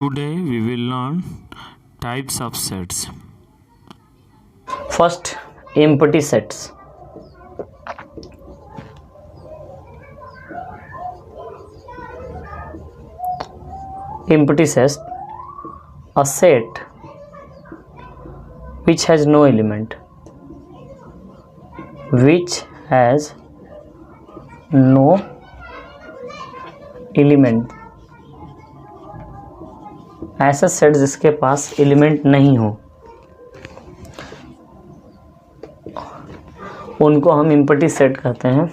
Today we will learn types of sets. First, empty sets. Empty sets, a set which has no element, which has no element, ऐसा set जिसके पास element नहीं हो उनको हम empty set कहते हैं।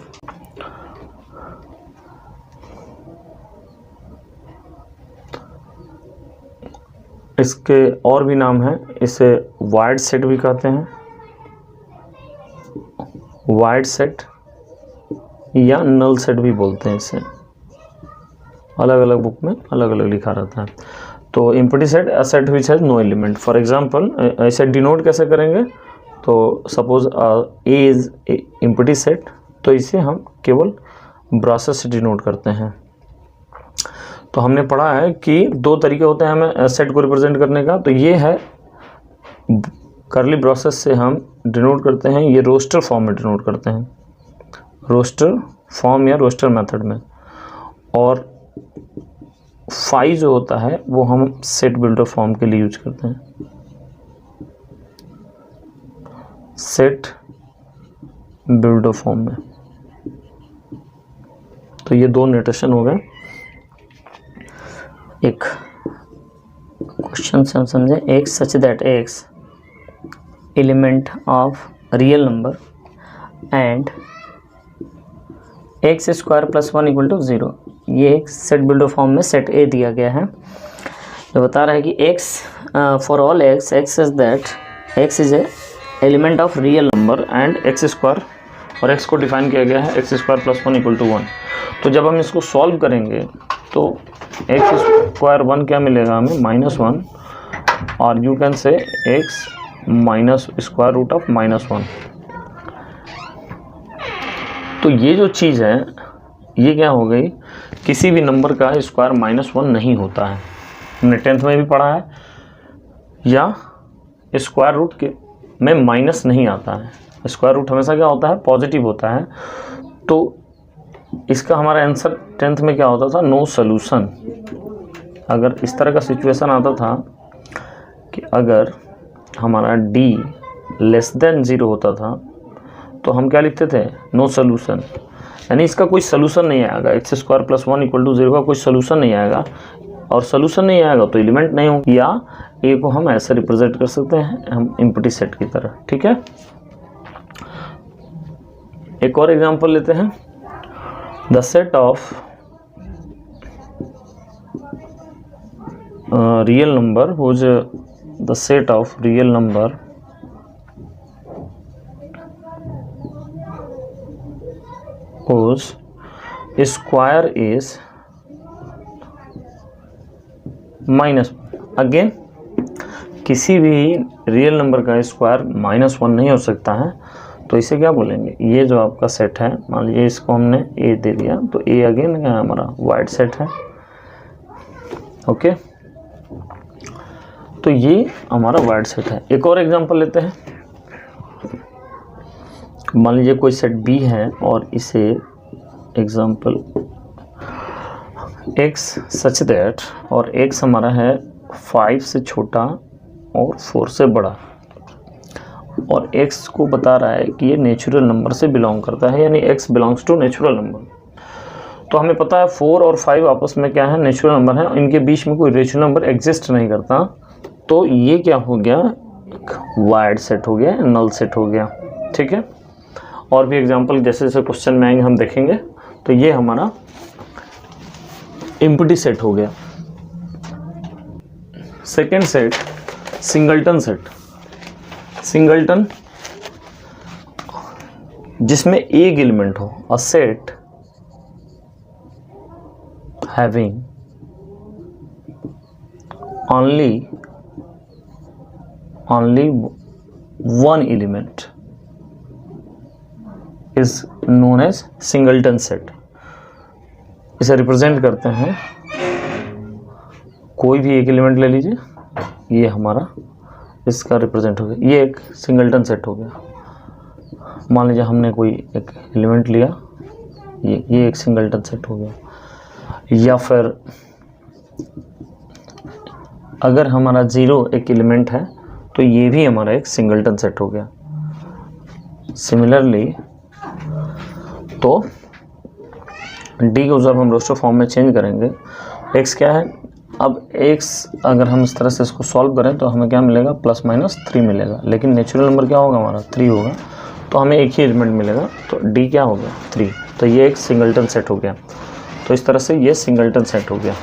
इसके और भी नाम हैं, इसे वाइड सेट भी कहते हैं, वाइड सेट या नल सेट भी बोलते हैं। इसे अलग अलग बुक में अलग अलग लिखा रहता है। तो empty set a set which has no element. For example ऐसे डिनोट कैसे करेंगे, तो suppose A is empty set, तो इसे हम केवल ब्रैकेट से डिनोट करते हैं। तो हमने पढ़ा है कि दो तरीके होते हैं हमें सेट को रिप्रेजेंट करने का। तो ये है करली ब्रैकेट से हम डिनोट करते हैं, ये रोस्टर फॉर्म में डिनोट करते हैं, रोस्टर फॉर्म या रोस्टर मेथड में। और फाई जो होता है वो हम सेट बिल्डर फॉर्म के लिए यूज करते हैं, सेट बिल्डर फॉर्म में। तो ये दो नोटेशन हो गए। एक क्वेश्चन से हम समझे, x such that x element of real number and x square plus 1 equal to 0। ये एक सेट बिल्डर फॉर्म में सेट ए दिया गया है, जो बता रहा है कि x for all x is that x is a element of real number and x square, और एक्स को डिफाइन किया गया है x square plus 1 equal to 1। तो जब हम इसको सॉल्व करेंगे तो एक्स स्क्वायर 1 क्या मिलेगा हमें, -1, और you can say x minus square root of -1। तो ये जो चीज़ है ये क्या हो गई, किसी भी नंबर का स्क्वायर -1 नहीं होता है। हमने 10th में भी पढ़ा है, या स्क्वायर रूट के में माइनस नहीं आता है। स्क्वायर रूट हमेशा क्या होता है, पॉजिटिव होता है। तो इसका हमारा आंसर 10th में क्या होता था, नो सॉल्यूशन। अगर इस तरह का सिचुएशन आता था कि अगर हमारा d लेस देन 0 होता था, तो हम क्या लिखते थे, नो सॉल्यूशन, यानी इसका कोई सॉल्यूशन नहीं आएगा। X square plus 1 equal to 0 का कोई सॉल्यूशन नहीं आएगा, और सॉल्यूशन नहीं आएगा तो एलिमेंट नहीं होंगे। या ए को हम ऐसे रिप्रेजेंट कर सकते हैं, हम एम्प्टी सेट की तरह। ठीक है, एक और एग्जांपल लेते हैं। The set of real number whose the set of real number whose square is -1। Again किसी भी रियल नंबर का स्क्वायर -1 नहीं हो सकता है, तो इसे क्या बोलेंगे, ये जो आपका सेट है, मान लीजिए इसको हमने ए दे दिया, तो ए अगेन क्या है, हमारा वाइड सेट है। ओके, तो ये हमारा वाइड सेट है। एक और एग्जांपल लेते हैं। मान लीजिए कोई सेट बी है और इसे एग्जांपल एक्स सच दैट, और एक्स हमारा है 5 से छोटा और 4 से बड़ा, और एक्स को बता रहा है कि ये नेचुरल नंबर से बिलोंग करता है, यानी x belongs to natural number. तो हमें पता है 4 और 5 आपस में क्या है, नेचुरल नंबर है, इनके बीच में कोई रेशनल नंबर एग्जिस्ट नहीं करता। तो ये क्या हो गया, वाइड सेट हो गया, नल सेट हो गया। ठीक है, और भी एग्जांपल जैसे जैसे क्वेश्चन में आएंगे हम देखेंगे। तो ये हमारा एम्प्टी सेट हो गया। Second set, singleton set. Singleton जिसमें एक एलिमेंट हो, a set having only one element is known as singleton set। इसे रिप्रेजेंट करते हैं कोई भी एक एलिमेंट ले लीजिए, ये हमारा इसका रिप्रेजेंट हो गया, ये एक सिंगलटन सेट हो गया। मान लीजिए हमने कोई एक एलिमेंट लिया, ये एक सिंगलटन सेट हो गया। या फिर अगर हमारा 0 एक एलिमेंट है तो ये भी हमारा एक सिंगलटन सेट हो गया। सिमिलरली तो डी को जब हम रोस्टर फॉर्म में चेंज करेंगे, एक्स क्या है, अब एक्स अगर हम इस तरह से इसको सॉल्व करें तो हमें क्या मिलेगा, +-3 मिलेगा। लेकिन नेचुरल नंबर क्या होगा हमारा, 3 होगा, तो हमें एक ही एलिमेंट मिलेगा, तो डी क्या हो गया, 3। तो ये एक सिंगलटन सेट हो गया। तो इस तरह से ये सिंगलटन सेट हो गया।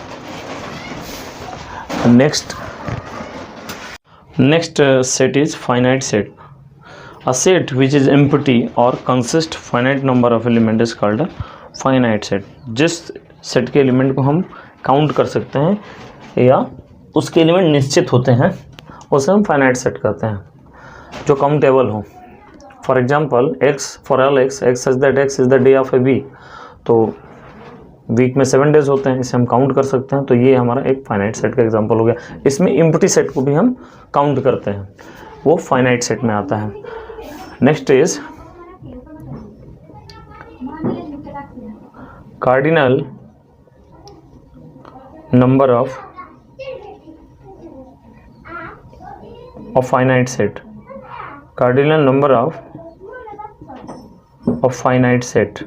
Next set is finite set. A set which is empty or consists finite number of element is called a finite set। जिस सेट के एलिमेंट को हम काउंट कर सकते हैं या उसके एलिमेंट निश्चित होते हैं उसे हम फाइनाइट सेट कहते हैं, जो काउंटेबल हो। For example x for all x such that x is the day of a week. तो वीक में 7 डेज होते हैं, इसे हम काउंट कर सकते हैं। तो ये हमारा एक फाइनाइट सेट का एग्जांपल हो गया। इसमें एम्प्टी सेट को भी हम काउंट करते हैं, वो फाइनाइट सेट में आता है। Next is cardinal number of finite set. Cardinal number of finite set.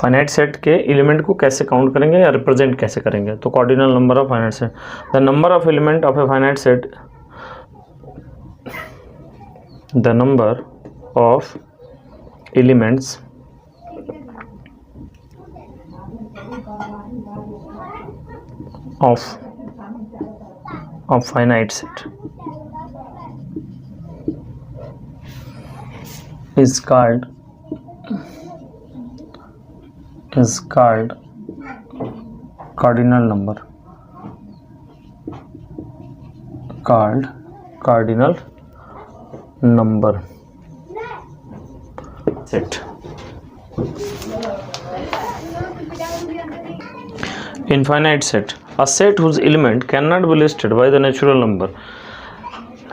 Finite set के एलिमेंट को कैसे काउंट करेंगे या रिप्रेजेंट कैसे करेंगे, तो cardinal number of finite set, the number of element of a finite set, the number of elements of finite set is called cardinal number, called cardinal number set। Infinite set, a set whose element cannot be listed by the natural number।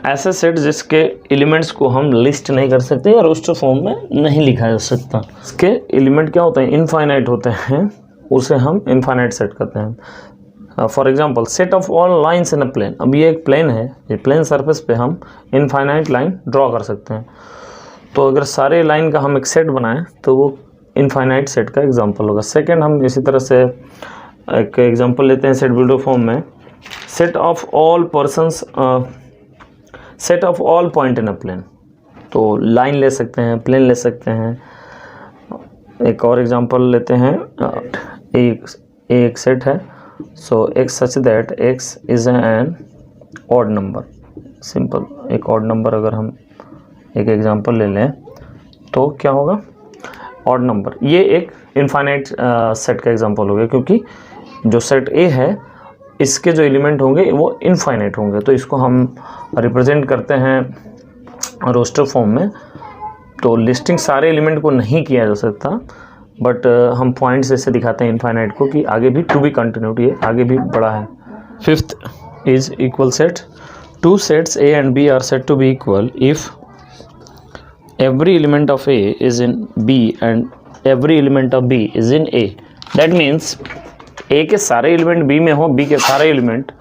ऐसे set जिसके elements को हम list नहीं कर सकते या roster form में नहीं लिखा जा सकता। इसके एलिमेंट क्या होते हैं, इनफाइनाइट होते हैं, उसे हम इनफाइनाइट सेट कहते हैं। For example set of all lines in a plane. अब ये एक प्लेन है, ये प्लेन सरफेस पे हम इनफाइनाइट लाइन ड्रॉ कर सकते हैं। तो अगर सारे लाइन का हम एक सेट बनाएं तो वो इनफाइनाइट सेट का एग्जाम्पल होगा। सेकेंड हम इसी तरह से एक एग्जाम्पल लेते हैं सेट बिल्डर फॉर्म में, set of all persons, set of all point in a plane. तो लाइन ले सकते हैं, प्लेन ले सकते हैं। एक और एग्जांपल लेते हैं, एक सेट है, so x such that x is an odd number. Simple, एक ऑड नंबर अगर हम एक एग्जांपल ले लें तो क्या होगा, ऑड नंबर। ये एक इनफाइनाइट सेट का एग्जांपल हो गया, क्योंकि जो सेट ए है इसके जो एलिमेंट होंगे वो इनफाइनाइट होंगे। तो इसको हम रिप्रेजेंट करते हैं रोस्टर फॉर्म में। तो लिस्टिंग सारे एलिमेंट को नहीं किया जा सकता, बट हम पॉइंट्स ऐसे दिखाते हैं इनफाइनाइट को कि आगे भी टू बी कंटिन्यूड, ये आगे भी बड़ा है। Fifth is equal set. Two sets A and B are set to be equal if every element of A is in B and every element of B is in A। That means A के सारे element B में हो, B के सारे element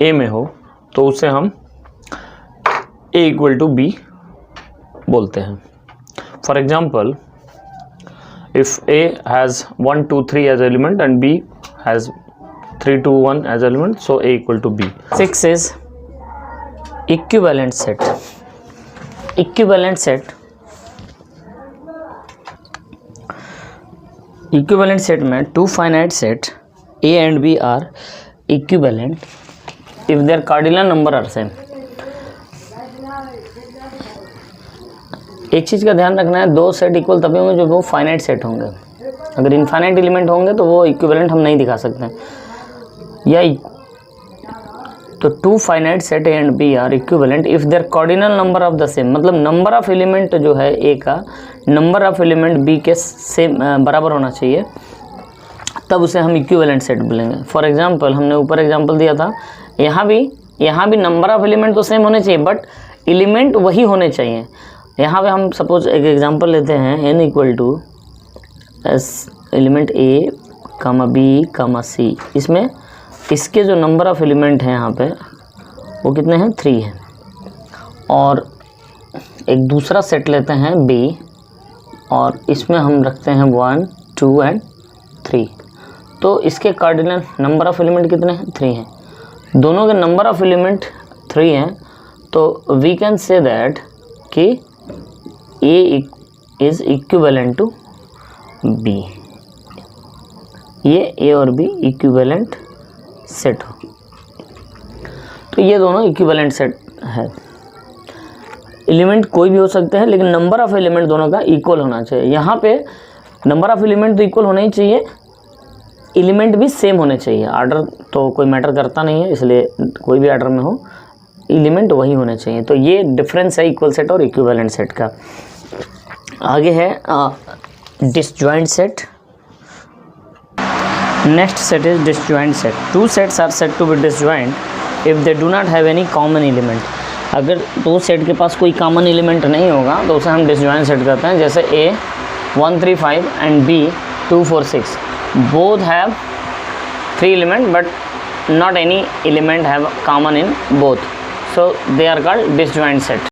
A में हो, तो उसे हम A इक्वल टू B बोलते हैं। For example if A has 1 2 3 as element and B has 3 2 1 as element, so A equal to B। 6 is equivalent set। equivalent set, equivalent set में two finite set A and B are equivalent if their cardinal number are same. एक चीज़ का ध्यान रखना है, दो set equal तभी होंगे जब वो फाइनाइट सेट होंगे। अगर इनफाइनाइट एलिमेंट होंगे तो वो इक्विवेलेंट हम नहीं दिखा सकते। या तो two finite set A and B are equivalent if their cardinal number of the same, मतलब नंबर ऑफ एलिमेंट जो है ए का नंबर ऑफ एलिमेंट बी के सेम बराबर होना चाहिए, तब उसे हम इक्विवेलेंट सेट बोलेंगे। फॉर एग्जांपल हमने ऊपर एग्जांपल दिया था, यहाँ भी नंबर ऑफ एलिमेंट तो सेम होने चाहिए बट एलिमेंट वही होने चाहिए। यहाँ पे हम सपोज एक एग्जांपल लेते हैं, n equal to S element A comma B comma C, इसमें इसके जो नंबर ऑफ एलिमेंट हैं यहाँ पे वो कितने हैं, 3 हैं। और एक दूसरा सेट लेते हैं B और इसमें हम रखते हैं 1 2 एंड 3, तो इसके कार्डिनल नंबर ऑफ एलिमेंट कितने हैं, 3 हैं। दोनों के नंबर ऑफ एलिमेंट 3 हैं, तो वी कैन से दैट कि A is equivalent to B, ये A और B इक्विवेलेंट सेट हो, तो ये दोनों इक्विवेलेंट सेट है। एलिमेंट कोई भी हो सकते हैं लेकिन नंबर ऑफ एलिमेंट दोनों का इक्वल होना चाहिए। यहाँ पे नंबर ऑफ एलिमेंट तो इक्वल होना ही चाहिए, एलिमेंट भी सेम होने चाहिए। आर्डर तो कोई मैटर करता नहीं है, इसलिए कोई भी आर्डर में हो एलिमेंट वही होने चाहिए। तो ये डिफरेंस है इक्वल सेट और इक्विवेलेंट सेट का। आगे है disjoint set. Next set is disjoint set. Two sets are said to be disjoint if they do not have any common element. अगर दो सेट के पास कोई कॉमन एलिमेंट नहीं होगा तो उसे हम डिसजॉइंट सेट कहते हैं। जैसे A 1 3 5 and B 2 4 6 both have 3 element but not any element have common in both, so they are called disjoint set.